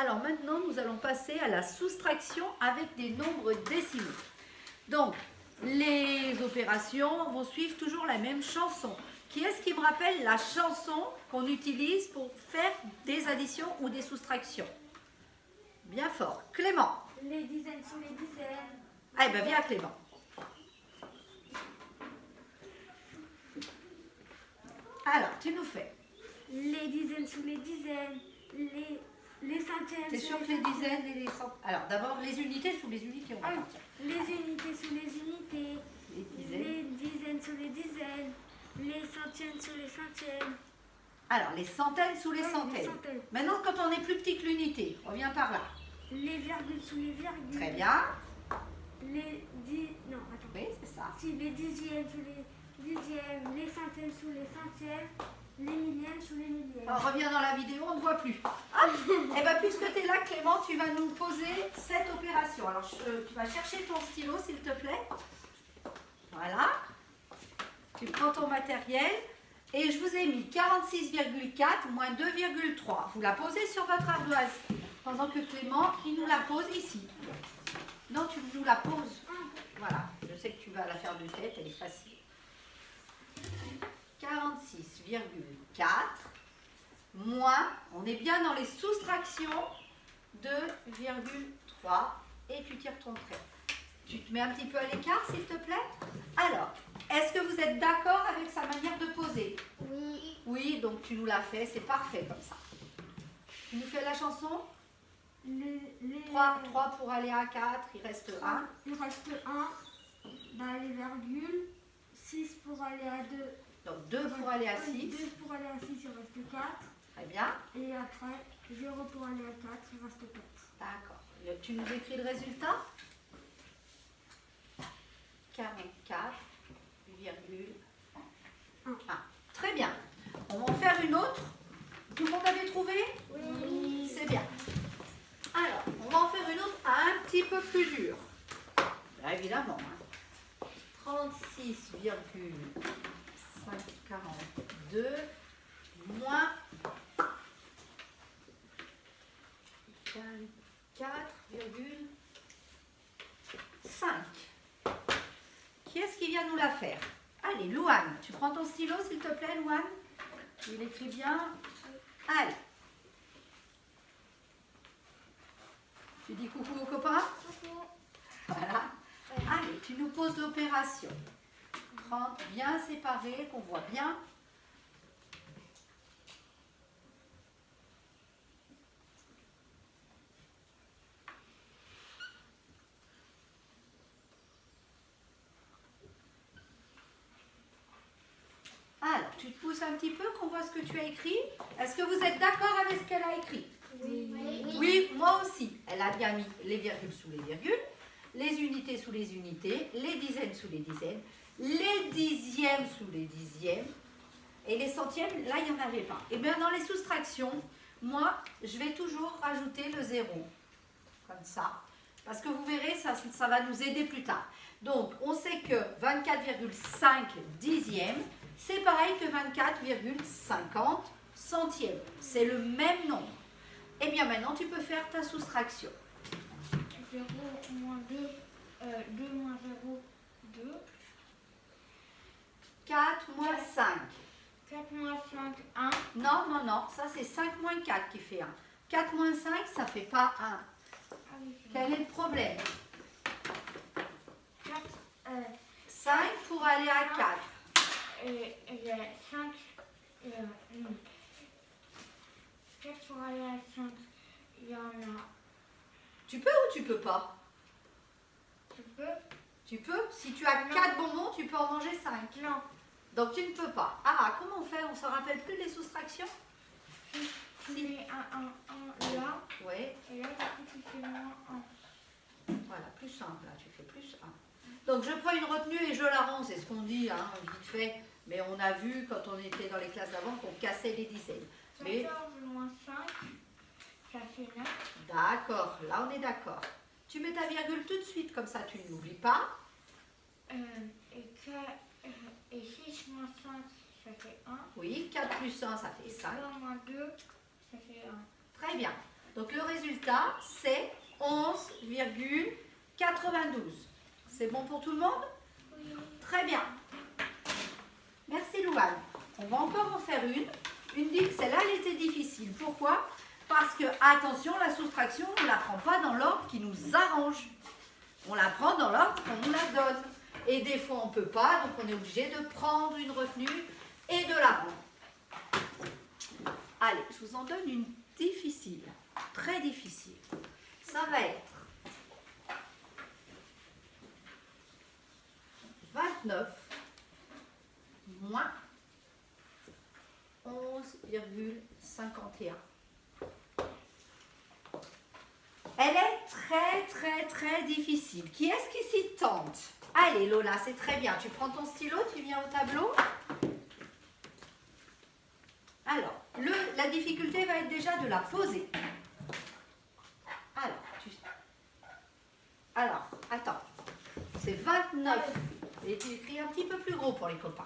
Alors maintenant, nous allons passer à la soustraction avec des nombres décimaux. Donc, les opérations vont suivre toujours la même chanson. Qui est-ce qui me rappelle la chanson qu'on utilise pour faire des additions ou des soustractions? Bien fort. Clément. Les dizaines sous les dizaines. Eh bien, viens Clément. Alors, tu nous fais. Les dizaines sous les dizaines. Les centièmes. T'es sûr que les dizaines et les centaines... Alors, d'abord, les unités sous les unités, on va partir. Les unités sous les unités. Les dizaines. Les dizaines sous les dizaines. Les centièmes sous les centièmes. Alors, les centaines sous les Ouais, centaines. les centaines. Maintenant, quand on est plus petit que l'unité, reviens par là. Les virgules sous les virgules. Très bien. Non, attends. Oui, c'est ça. Si, les dixièmes sous les dixièmes. Les centièmes sous les centièmes. Les millièmes sous les millièmes. Alors, reviens dans la vidéo, on ne voit plus. Hop. Eh bien, puisque tu es là, Clément, tu vas nous poser cette opération. Alors, tu vas chercher ton stylo, s'il te plaît. Voilà. Tu prends ton matériel. Et je vous ai mis 46,4 moins 2,3. Vous la posez sur votre ardoise. Pendant que Clément, il nous la pose ici. Non, tu nous la poses. Voilà. Je sais que tu vas la faire de tête, elle est facile. 46,4 moins, on est bien dans les soustractions, 2,3 et tu tires ton trait. Tu te mets un petit peu à l'écart, s'il te plaît. Alors, est-ce que vous êtes d'accord avec sa manière de poser? Oui. Oui, donc tu nous l'as fait, c'est parfait comme ça. Tu nous fais la chanson? 3 pour aller à 4, il reste 1. Il reste 1. Bah, les virgules. 6 pour aller à 2. Donc 2 pour aller à 6. 2 pour aller à 6, il reste 4. Très bien. Et après, 0 pour aller à 4, il reste 4. D'accord. Tu nous écris le résultat? 44,1. Très bien. On va en faire une autre. Tout le monde avait trouvé? Oui. C'est bien. Alors, on va en faire une autre un petit peu plus dure. Là, évidemment. 36,542 moins 24,5. Qui est-ce qui vient nous la faire? Allez, Louane, tu prends ton stylo, s'il te plaît, Louane. Il écrit bien. Allez. Tu dis coucou aux copains? Voilà. Allez, tu nous poses l'opération. 30 bien séparés, qu'on voit bien. Alors, tu te pousses un petit peu, qu'on voit ce que tu as écrit. Est-ce que vous êtes d'accord avec ce qu'elle a écrit? Oui. Oui, moi aussi. Elle a bien mis les virgules sous les virgules, les unités sous les unités, les dizaines sous les dizaines, les dixièmes sous les dixièmes, et les centièmes, là, il n'y en avait pas. Et bien, dans les soustractions, moi, je vais toujours rajouter le 0, comme ça, parce que vous verrez, ça va nous aider plus tard. Donc, on sait que 24,5 dixièmes, c'est pareil que 24,50 centièmes. C'est le même nombre. Et bien maintenant, tu peux faire ta soustraction. 0 moins 2, 2 moins 0, 2. 4 moins 5. 4 moins 5, 1. Non, non, non, ça c'est 5 moins 4 qui fait 1. 4 moins 5, ça ne fait pas 1. Ah oui, Quel est le problème? 4, 5 pour aller à 4. 5, 4 pour aller à 5, il y en a. Tu peux ou tu peux pas? Tu peux? Tu peux. Si tu as 4 bonbons, tu peux en manger 5. Non. Donc tu ne peux pas. Ah, comment on fait? On ne se rappelle plus des soustractions? Tu mets un là. Oui. Et là, du coup, tu fais moins 1. Voilà, plus simple, là, tu fais plus 1. Donc je prends une retenue et je la rends, c'est ce qu'on dit, hein, vite fait. Mais on a vu quand on était dans les classes d'avant qu'on cassait les dizaines. Mais 14 moins 5, ça fait 9. d'accord, là on est d'accord. Tu mets ta virgule tout de suite, comme ça tu ne l'oublies pas. Et 6 moins 5, ça fait 1. Oui, 4 plus 1, ça fait 5. 3 moins 2, ça fait 1. Très bien. Donc le résultat, c'est 11,92. C'est bon pour tout le monde? Oui. Très bien. Merci Louane. On va encore en faire une. Celle-là, elle était difficile. Pourquoi? Parce que, attention, la soustraction, on ne la prend pas dans l'ordre qui nous arrange. On la prend dans l'ordre qu'on nous la donne. Et des fois, on ne peut pas, donc on est obligé de prendre une retenue et de la rendre. Allez, je vous en donne une difficile, très difficile. Ça va être 29 moins 11,51. Elle est très difficile. Qui est-ce qui s'y tente? Allez Lola, c'est très bien. Tu prends ton stylo, tu viens au tableau. Alors, la difficulté va être déjà de la poser. Alors, attends. C'est 29. Et tu écris un petit peu plus gros pour les copains.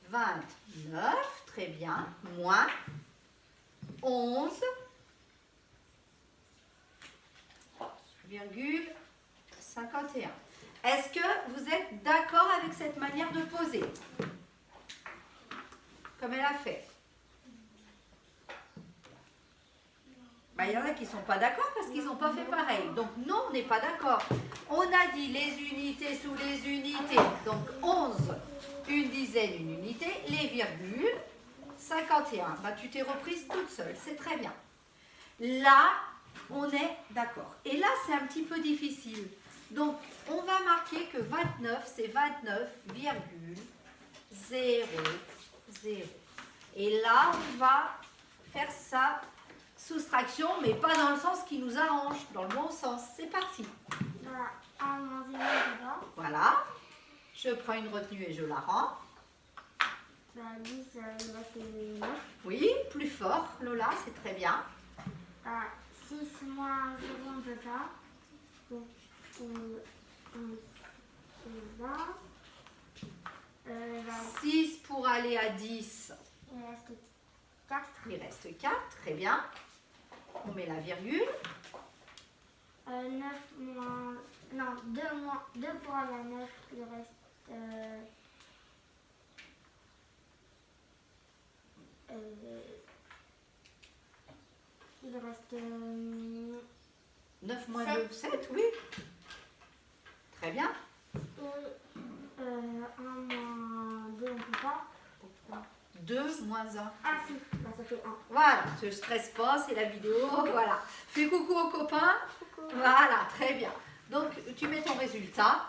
29, très bien, moins 11,51. Est-ce que vous êtes d'accord avec cette manière de poser? Comme elle a fait. Il y en a qui ne sont pas d'accord parce qu'ils n'ont pas fait pareil. Donc non, on n'est pas d'accord. On a dit les unités sous les unités. Donc 11, une dizaine, une unité. Les virgules, 51. Tu t'es reprise toute seule. C'est très bien. Là, on est d'accord. Et là, c'est un petit peu difficile. Donc, on va marquer que 29, c'est 29,00. Et là, on va faire ça. Soustraction, mais pas dans le sens qui nous arrange, dans le bon sens. C'est parti. Voilà. Je prends une retenue et je la rends. 10, il reste 9. Oui, plus fort, Lola, c'est très bien. 6 moins 0, on ne peut pas. Donc, 6 pour aller à 10. Il reste 4. Il reste 4, très bien. On met la virgule. 9 moins... Non, 2 pour aller à 9, il reste... il reste... 9 moins 2, 7, oui. Très bien. 1 moins 2, on ne peut pas. 2 moins 1. Ah si, ça fait 1. Voilà, ne te stresse pas, c'est la vidéo. Voilà. Fais coucou aux copains. Coucou. Voilà, très bien. Donc, tu mets ton résultat.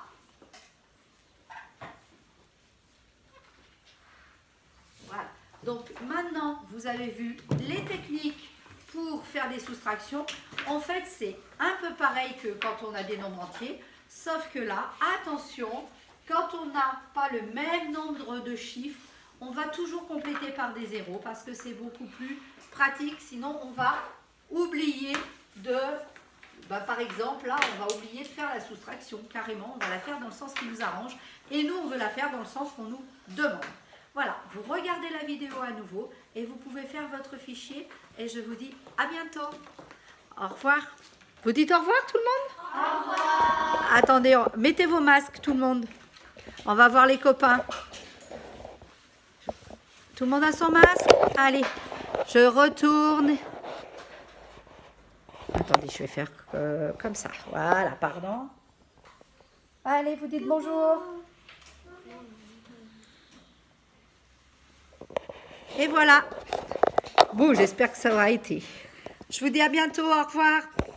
Voilà. Donc, maintenant, vous avez vu les techniques pour faire des soustractions. En fait, c'est un peu pareil que quand on a des nombres entiers. Sauf que là, attention, quand on n'a pas le même nombre de chiffres, on va toujours compléter par des zéros parce que c'est beaucoup plus pratique. Sinon, on va oublier de... par exemple, là, on va oublier de faire la soustraction. Carrément, on va la faire dans le sens qui nous arrange. Et nous, on veut la faire dans le sens qu'on nous demande. Voilà, vous regardez la vidéo à nouveau et vous pouvez faire votre fichier. Et je vous dis à bientôt. Au revoir. Vous dites au revoir tout le monde? Au revoir. Attendez, mettez vos masques tout le monde. On va voir les copains. Tout le monde a son masque? Allez, je retourne. Attendez, je vais faire comme ça. Voilà, pardon. Allez, vous dites bonjour. Et voilà. Bon, j'espère que ça aura été. Je vous dis à bientôt. Au revoir.